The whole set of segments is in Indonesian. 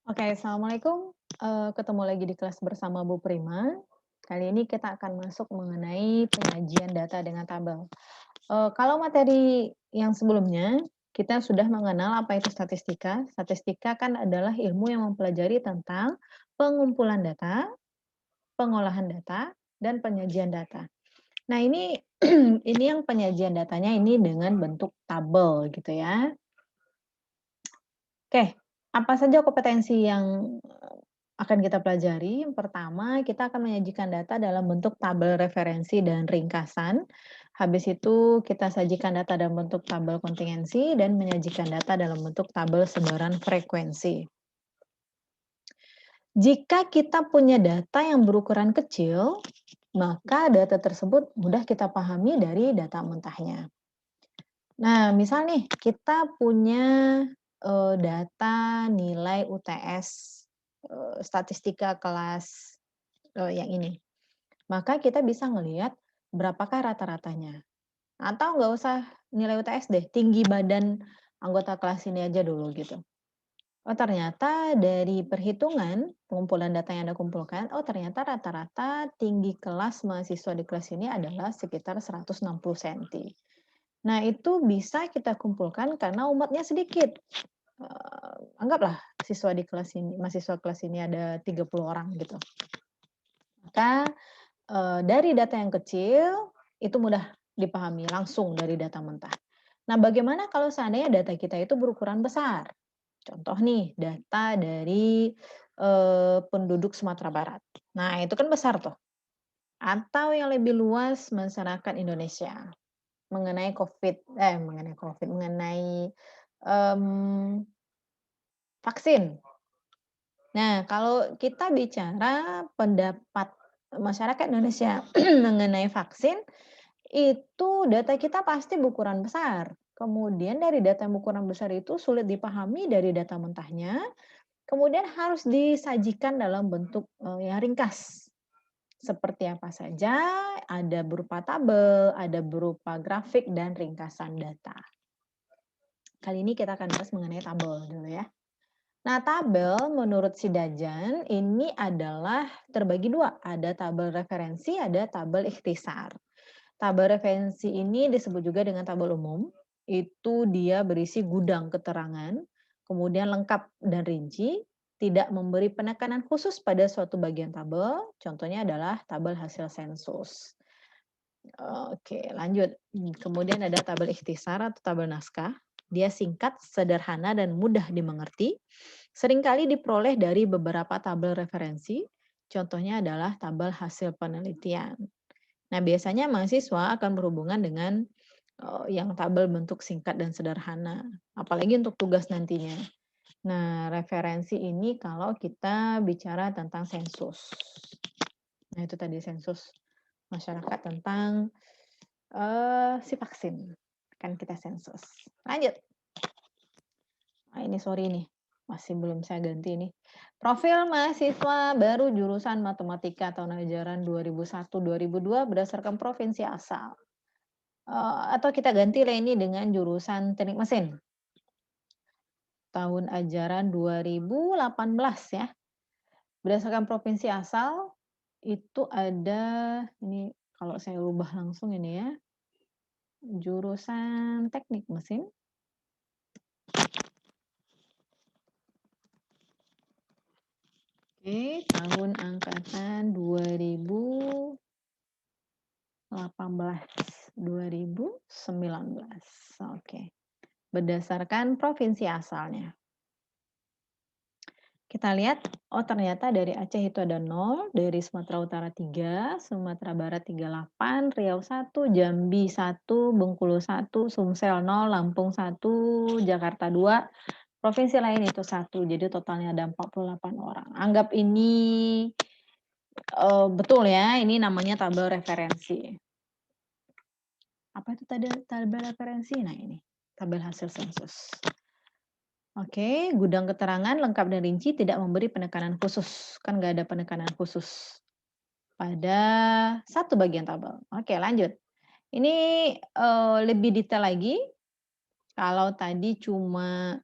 Oke, assalamualaikum. Ketemu lagi di kelas bersama Bu Prima. Kali ini kita akan masuk mengenai penyajian data dengan tabel. Kalau materi yang sebelumnya, kita sudah mengenal apa itu statistika. Statistika kan adalah ilmu yang mempelajari tentang pengumpulan data, pengolahan data, dan penyajian data. Nah, ini ini yang penyajian datanya ini dengan bentuk tabel gitu ya. Oke, apa saja kompetensi yang akan kita pelajari? Yang pertama, kita akan menyajikan data dalam bentuk tabel referensi dan ringkasan. Habis itu kita sajikan data dalam bentuk tabel kontingensi dan menyajikan data dalam bentuk tabel sebaran frekuensi. Jika kita punya data yang berukuran kecil, maka data tersebut mudah kita pahami dari data mentahnya. Nah, misal nih kita punya, data nilai UTS, statistika kelas, yang ini. Maka kita bisa ngelihat berapakah rata-ratanya, atau nggak usah nilai UTS deh, tinggi badan anggota kelas ini aja dulu gitu. Oh ternyata dari perhitungan pengumpulan data yang Anda kumpulkan, oh ternyata rata-rata tinggi kelas mahasiswa di kelas ini adalah sekitar 160 senti. Nah, itu bisa kita kumpulkan karena umatnya sedikit. Anggaplah siswa di kelas ini mahasiswa kelas ini ada 30 orang gitu. Maka, dari data yang kecil, itu mudah dipahami langsung dari data mentah. Nah, bagaimana kalau seandainya data kita itu berukuran besar? Contoh nih, data dari, penduduk Sumatera Barat. Nah, itu kan besar tuh. Atau yang lebih luas masyarakat Indonesia. Mengenai mmm, vaksin. Nah, kalau kita bicara pendapat masyarakat Indonesia mengenai vaksin, itu data kita pasti berukuran besar. Kemudian dari data yang berukuran besar itu sulit dipahami dari data mentahnya, kemudian harus disajikan dalam bentuk, yang ringkas. Seperti apa saja, ada berupa tabel, ada berupa grafik dan ringkasan data. Kali ini kita akan bahas mengenai tabel dulu ya. Nah, tabel menurut si Dajan ini adalah terbagi dua, ada tabel referensi, ada tabel ikhtisar. Tabel referensi ini disebut juga dengan tabel umum, itu dia berisi gudang keterangan, kemudian lengkap dan rinci, tidak memberi penekanan khusus pada suatu bagian tabel, contohnya adalah tabel hasil sensus. Oke, lanjut. Kemudian ada tabel ikhtisar atau tabel naskah. Dia singkat, sederhana, dan mudah dimengerti. Seringkali diperoleh dari beberapa tabel referensi. Contohnya adalah tabel hasil penelitian. Nah, biasanya mahasiswa akan berhubungan dengan yang tabel bentuk singkat dan sederhana, apalagi untuk tugas nantinya. Nah, referensi ini kalau kita bicara tentang sensus. Nah, itu tadi sensus masyarakat tentang si vaksin, kan kita sensus. Lanjut. Nah, ini sorry nih, masih belum saya ganti nih. Profil mahasiswa baru jurusan Matematika tahun ajaran 2001-2002 berdasarkan provinsi asal. Atau kita ganti lah ini dengan jurusan Teknik Mesin, tahun ajaran 2018 ya. Berdasarkan provinsi asal, itu ada ini kalau saya ubah langsung ini ya, jurusan Teknik Mesin. Oke, tahun angkatan 2018, 2019. Oke. Berdasarkan provinsi asalnya. Kita lihat, oh ternyata dari Aceh itu ada 0, dari Sumatera Utara 3, Sumatera Barat 38, Riau 1, Jambi 1, Bengkulu 1, Sumsel 0, Lampung 1, Jakarta 2, provinsi lain itu 1, jadi totalnya ada 48 orang. Anggap ini betul ya, ini namanya tabel referensi. Apa itu tadi tabel referensi? Nah ini, tabel hasil sensus. Oke, gudang keterangan lengkap dan rinci tidak memberi penekanan khusus. Kan nggak ada penekanan khusus pada satu bagian tabel. Oke, lanjut. Ini lebih detail lagi. Kalau tadi cuma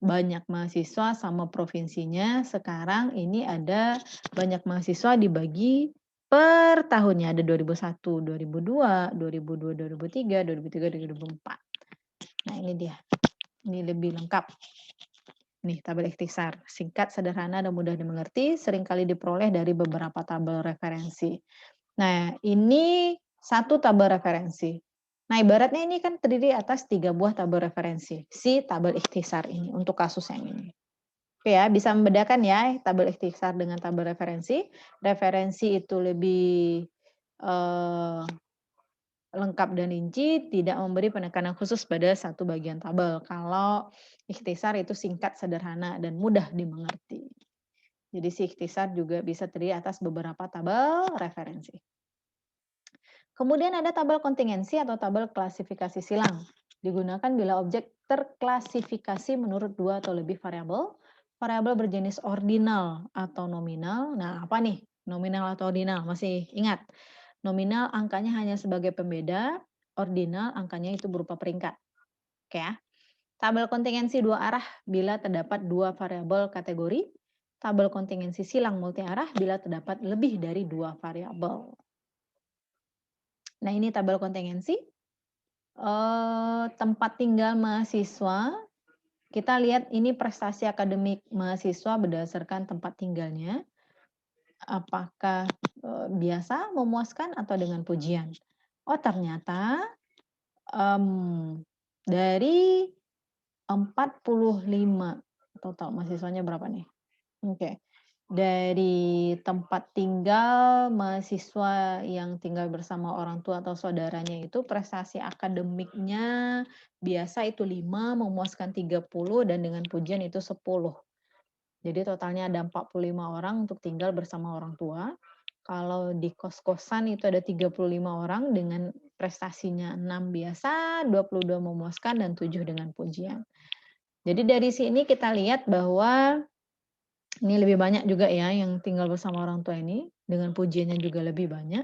banyak mahasiswa sama provinsinya. Sekarang ini ada banyak mahasiswa dibagi per tahunnya. Ada 2001, 2002, 2002, 2003, 2003, 2004. Nah, ini dia. Ini lebih lengkap. Nih, tabel ikhtisar. Singkat, sederhana, dan mudah dimengerti, seringkali diperoleh dari beberapa tabel referensi. Nah, ini satu tabel referensi. Nah, ibaratnya ini kan terdiri atas 3 buah tabel referensi, si tabel ikhtisar ini, untuk kasus yang ini. Oke ya, bisa membedakan ya, tabel ikhtisar dengan tabel referensi. Referensi itu lebih lengkap dan rinci, tidak memberi penekanan khusus pada satu bagian tabel. Kalau ikhtisar itu singkat, sederhana, dan mudah dimengerti. Jadi si ikhtisar juga bisa terdiri atas beberapa tabel referensi. Kemudian ada tabel kontingensi atau tabel klasifikasi silang. Digunakan bila objek terklasifikasi menurut 2 atau lebih variabel. Variabel berjenis ordinal atau nominal. Nah, apa nih? Nominal atau ordinal? Masih ingat? Nominal angkanya hanya sebagai pembeda, ordinal angkanya itu berupa peringkat. Oke ya. Tabel kontingensi 2 arah bila terdapat 2 variabel kategori. Tabel kontingensi silang multi arah bila terdapat lebih dari 2 variabel. Nah, ini tabel kontingensi. Tempat tinggal mahasiswa, kita lihat ini prestasi akademik mahasiswa berdasarkan tempat tinggalnya. Apakah biasa, memuaskan, atau dengan pujian? Oh, ternyata dari 45 total mahasiswanya berapa nih? Oke. Dari tempat tinggal mahasiswa yang tinggal bersama orang tua atau saudaranya itu prestasi akademiknya biasa itu 5, memuaskan 30, dan dengan pujian itu 10. Jadi totalnya ada 45 orang untuk tinggal bersama orang tua. Kalau di kos-kosan itu ada 35 orang dengan prestasinya 6 biasa, 22 memuaskan, dan 7 dengan pujian. Jadi dari sini kita lihat bahwa ini lebih banyak juga ya yang tinggal bersama orang tua ini, dengan pujiannya juga lebih banyak.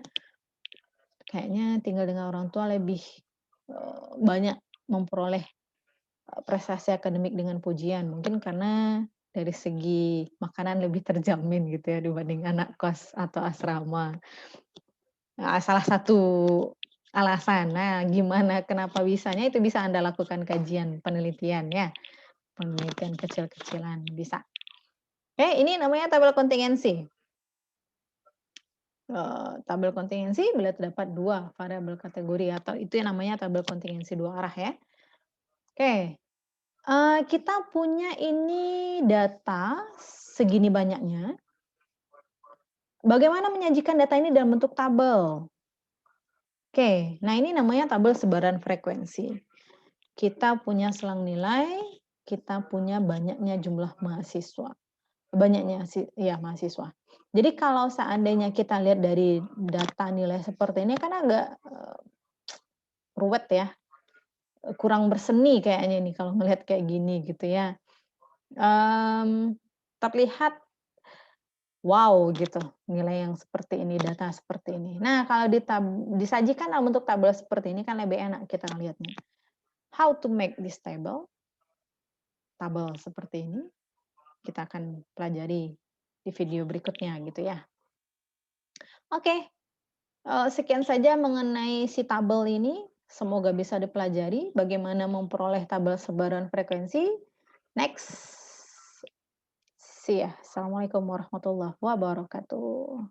Kayaknya tinggal dengan orang tua lebih banyak memperoleh prestasi akademik dengan pujian. Mungkin karena dari segi makanan lebih terjamin gitu ya dibanding anak kos atau asrama. Nah, salah satu alasan. Nah, gimana kenapa bisanya itu bisa Anda lakukan kajian penelitian ya. Penelitian kecil-kecilan bisa. Oke, ini namanya tabel kontingensi. Tabel kontingensi bila terdapat 2 variabel kategori atau itu yang namanya tabel kontingensi 2 arah ya. Oke, kita punya ini data segini banyaknya. Bagaimana menyajikan data ini dalam bentuk tabel? Oke, nah ini namanya tabel sebaran frekuensi. Kita punya selang nilai, kita punya banyaknya jumlah mahasiswa. Banyaknya mahasiswa. Jadi kalau seandainya kita lihat dari data nilai seperti ini kan agak ruwet ya, kurang berseni kayaknya nih kalau ngelihat kayak gini gitu ya. Terlihat wow gitu, nilai yang seperti ini, data seperti ini. Nah, kalau disajikan dalam bentuk tabel seperti ini kan lebih enak kita lihatnya. How to make this table? Tabel seperti ini, kita akan pelajari di video berikutnya gitu ya. Oke, sekian saja mengenai si tabel ini. Semoga bisa dipelajari bagaimana memperoleh tabel sebaran frekuensi. Next. See ya. Assalamualaikum warahmatullahi wabarakatuh.